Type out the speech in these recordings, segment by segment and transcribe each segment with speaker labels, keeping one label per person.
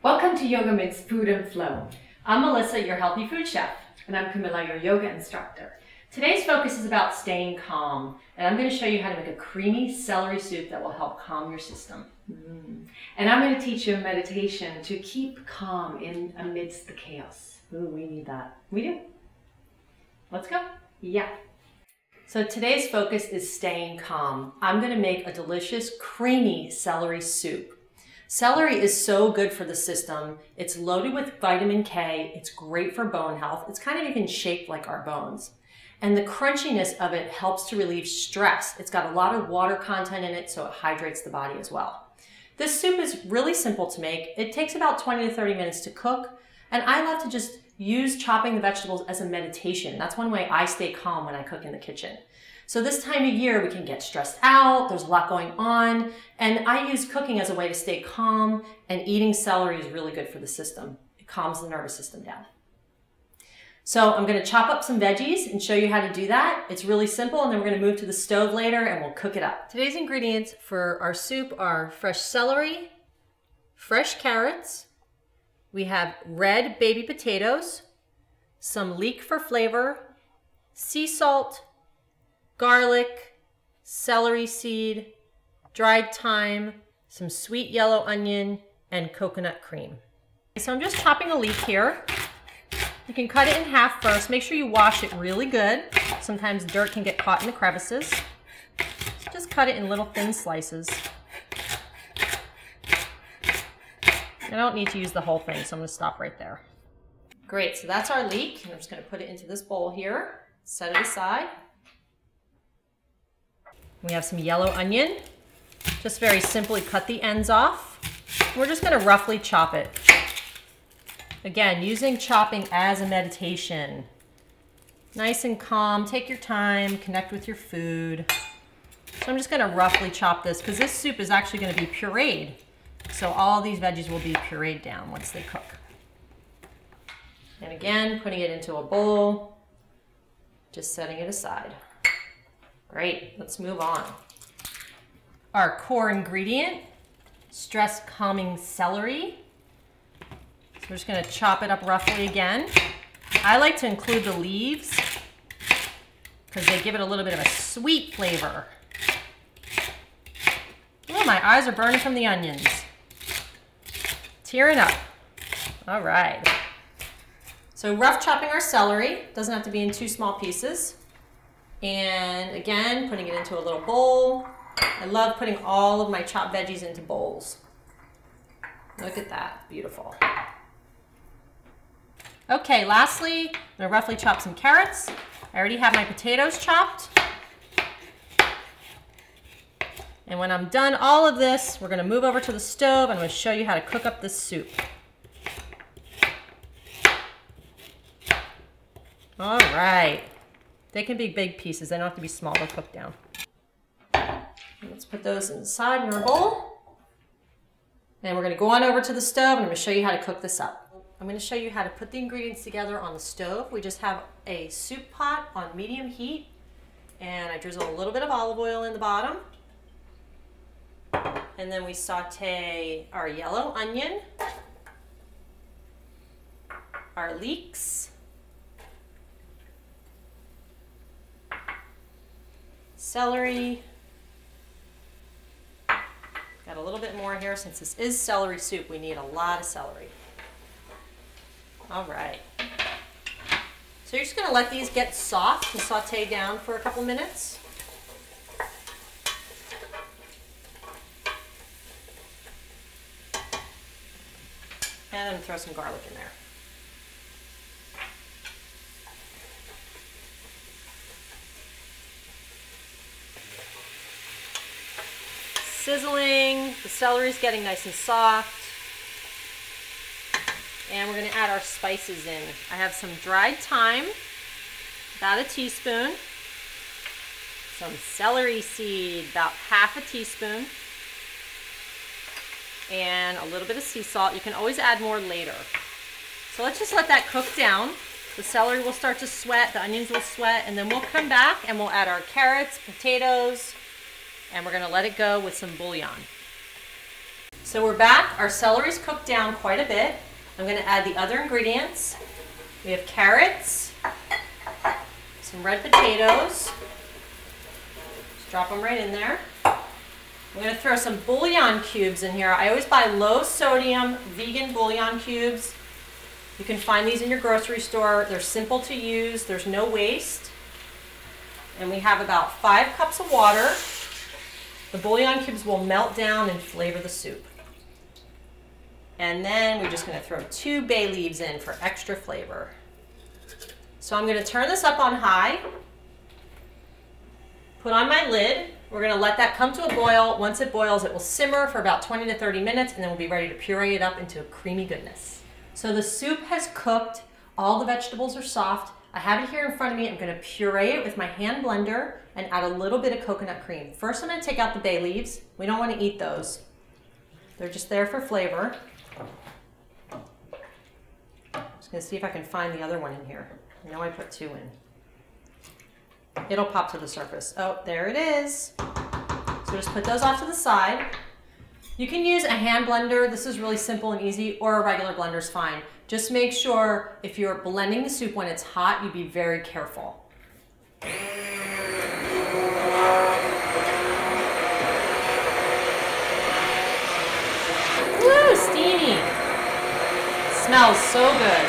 Speaker 1: Welcome to Yogamint's Food and Flow. I'm Melissa, your healthy food chef, and I'm Camilla, your yoga instructor. Today's focus is about staying calm, and I'm going to show you how to make a creamy celery soup that will help calm your system. And I'm going to teach you a meditation to keep calm in amidst the chaos. Ooh, we need that. We do. Let's go. Yeah. So today's focus is staying calm. I'm going to make a delicious, creamy celery soup. Celery is so good for the system. It's loaded with vitamin K. It's great for bone health. It's kind of even shaped like our bones. And the crunchiness of it helps to relieve stress. It's got a lot of water content in it, so it hydrates the body as well. This soup is really simple to make. It takes about 20 to 30 minutes to cook. And I love to just use chopping the vegetables as a meditation. That's one way I stay calm when I cook in the kitchen. So this time of year, we can get stressed out, there's a lot going on, and I use cooking as a way to stay calm, and eating celery is really good for the system. It calms the nervous system down. So I'm gonna chop up some veggies and show you how to do that. It's really simple, and then we're gonna move to the stove later and we'll cook it up. Today's ingredients for our soup are fresh celery, fresh carrots, we have red baby potatoes, some leek for flavor, sea salt, garlic, celery seed, dried thyme, some sweet yellow onion, and coconut cream. So I'm just chopping a leek here. You can cut it in half first. Make sure you wash it really good. Sometimes dirt can get caught in the crevices. So just cut it in little thin slices. I don't need to use the whole thing, so I'm going to stop right there. Great, so that's our leek. And I'm just going to put it into this bowl here, set it aside. We have some yellow onion. Just very simply cut the ends off. We're just going to roughly chop it. Again, using chopping as a meditation. Nice and calm, take your time, connect with your food. So I'm just going to roughly chop this because this soup is actually going to be pureed. So all these veggies will be pureed down once they cook. And again, putting it into a bowl, just setting it aside. Great, let's move on. Our core ingredient, stress calming celery. So we're just gonna chop it up roughly again. I like to include the leaves because they give it a little bit of a sweet flavor. Oh, my eyes are burning from the onions. Tearing up. All right. So rough chopping our celery, doesn't have to be in too small pieces. And again, putting it into a little bowl. I love putting all of my chopped veggies into bowls. Look at that, beautiful. Okay, lastly, I'm gonna roughly chop some carrots. I already have my potatoes chopped. And when I'm done all of this, we're gonna move over to the stove and I'm gonna show you how to cook up this soup. All right. They can be big pieces. They don't have to be small. They'll cook down. Let's put those inside in our bowl. And we're going to go on over to the stove and I'm going to show you how to cook this up. I'm going to show you how to put the ingredients together on the stove. We just have a soup pot on medium heat and I drizzle a little bit of olive oil in the bottom. And then we saute our yellow onion, our leeks, celery. Got a little bit more here since this is celery soup. We need a lot of celery. All right. So you're just going to let these get soft and saute down for a couple minutes. And then throw some garlic in there. Sizzling, the celery's getting nice and soft. And we're gonna add our spices in. I have some dried thyme, about a teaspoon. Some celery seed, about half a teaspoon. And a little bit of sea salt. You can always add more later. So let's just let that cook down. The celery will start to sweat, the onions will sweat, and then we'll come back and we'll add our carrots, potatoes, and we're gonna let it go with some bouillon. So we're back. Our celery's cooked down quite a bit. I'm going to add the other ingredients. We have carrots, some red potatoes. Just drop them right in there. I'm going to throw some bouillon cubes in here. I always buy low sodium vegan bouillon cubes. You can find these in your grocery store. They're simple to use. There's no waste. And we have about 5 cups of water. The bouillon cubes will melt down and flavor the soup. And then we're just going to throw 2 bay leaves in for extra flavor. So I'm going to turn this up on high, put on my lid. We're going to let that come to a boil. Once it boils, it will simmer for about 20 to 30 minutes, and then we'll be ready to puree it up into a creamy goodness. So the soup has cooked. All the vegetables are soft. I have it here in front of me. I'm going to puree it with my hand blender and add a little bit of coconut cream. First, I'm going to take out the bay leaves. We don't want to eat those. They're just there for flavor. I'm just going to see if I can find the other one in here. I know I put 2 in. It'll pop to the surface. Oh, there it is. So just put those off to the side. You can use a hand blender. This is really simple and easy, or a regular blender is fine. Just make sure if you're blending the soup when it's hot, you be very careful. Woo, steamy. Smells so good.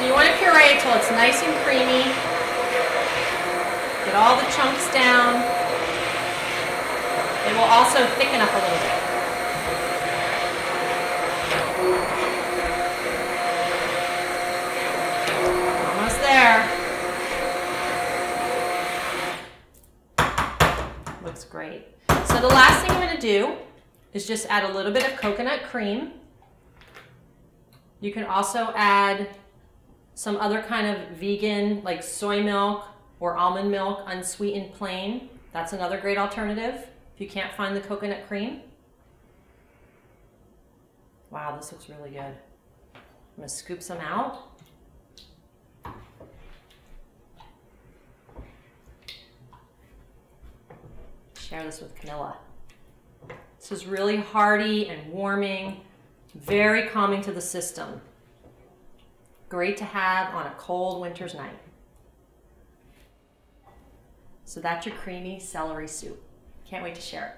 Speaker 1: You want to puree until it's nice and creamy. Get all the chunks down. It will also thicken up a little bit. Almost there. Looks great. So the last thing I'm going to do is just add a little bit of coconut cream. You can also add some other kind of vegan, like soy milk or almond milk, unsweetened plain. That's another great alternative if you can't find the coconut cream. Wow, this looks really good. I'm gonna scoop some out. Share this with Camilla. This is really hearty and warming, very calming to the system. Great to have on a cold winter's night. So that's your creamy celery soup. Can't wait to share it.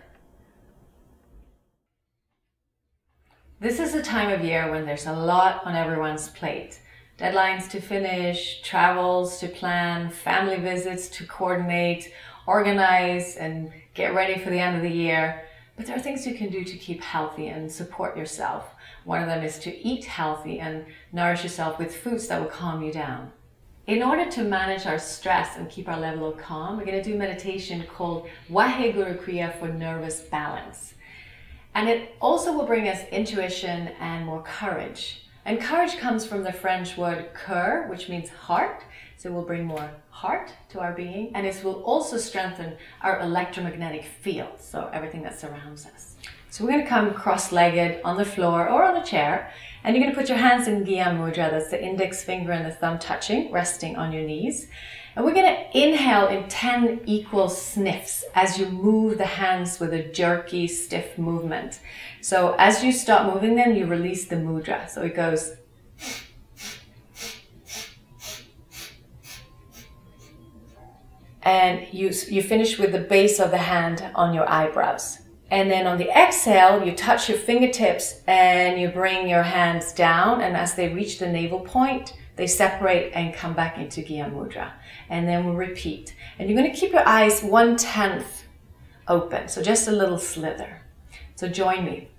Speaker 1: This is a time of year when there's a lot on everyone's plate. Deadlines to finish, travels to plan, family visits to coordinate, organize, and get ready for the end of the year. But there are things you can do to keep healthy and support yourself. One of them is to eat healthy and nourish yourself with foods that will calm you down. In order to manage our stress and keep our level of calm, we're going to do meditation called Wahe Guru Kriya for nervous balance. And it also will bring us intuition and more courage. And courage comes from the French word cœur, which means heart. So we'll bring more heart to our being, and it will also strengthen our electromagnetic field, so everything that surrounds us. So we're going to come cross-legged on the floor or on a chair, and you're going to put your hands in Gyan Mudra. That's the index finger and the thumb touching, resting on your knees. And we're going to inhale in 10 equal sniffs as you move the hands with a jerky, stiff movement. So as you stop moving them, you release the mudra. So it goes. And you finish with the base of the hand on your eyebrows. And then on the exhale, you touch your fingertips and you bring your hands down, and as they reach the navel point, they separate and come back into Gyan Mudra. And then we'll repeat. And you're going to keep your eyes 1/10 open, so just a little slither. So join me.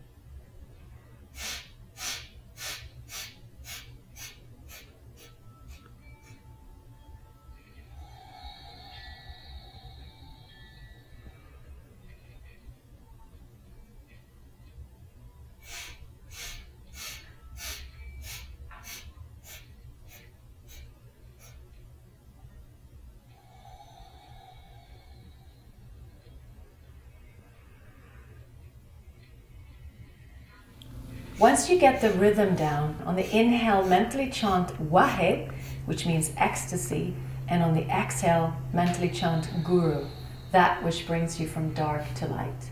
Speaker 1: Once you get the rhythm down, on the inhale, mentally chant Wahe, which means ecstasy, And on the exhale, mentally chant Guru, that which brings you from dark to light.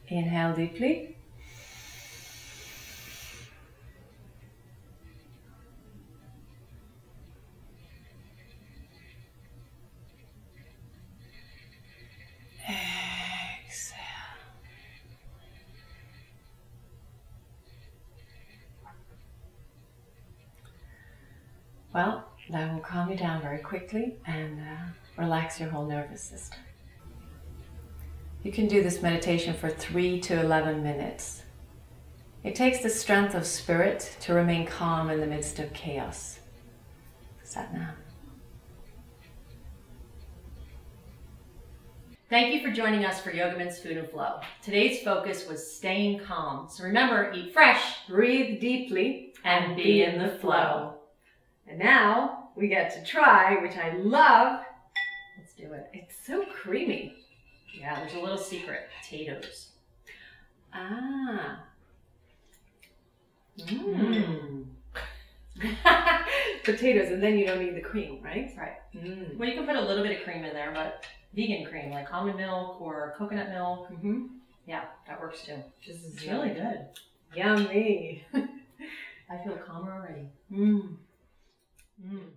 Speaker 1: Inhale deeply. Exhale. Well, that will calm you down very quickly and relax your whole nervous system. You can do this meditation for 3 to 11 minutes. It takes the strength of spirit to remain calm in the midst of chaos. Sat-nam. Thank you for joining us for Yogamint's Food and Flow. Today's focus was staying calm. So remember, eat fresh, breathe deeply, and be in the flow. And now we get to try, which I love. Let's do it. It's so creamy. Yeah, there's a little secret. Potatoes. Ah. Mmm. Potatoes, and then you don't need the cream, right? Right. Mm. Well, you can put a little bit of cream in there, but vegan cream, like almond milk or coconut milk. Mm-hmm. Yeah, that works too. This is really good. Yummy. I feel calmer already. Mmm. Mmm.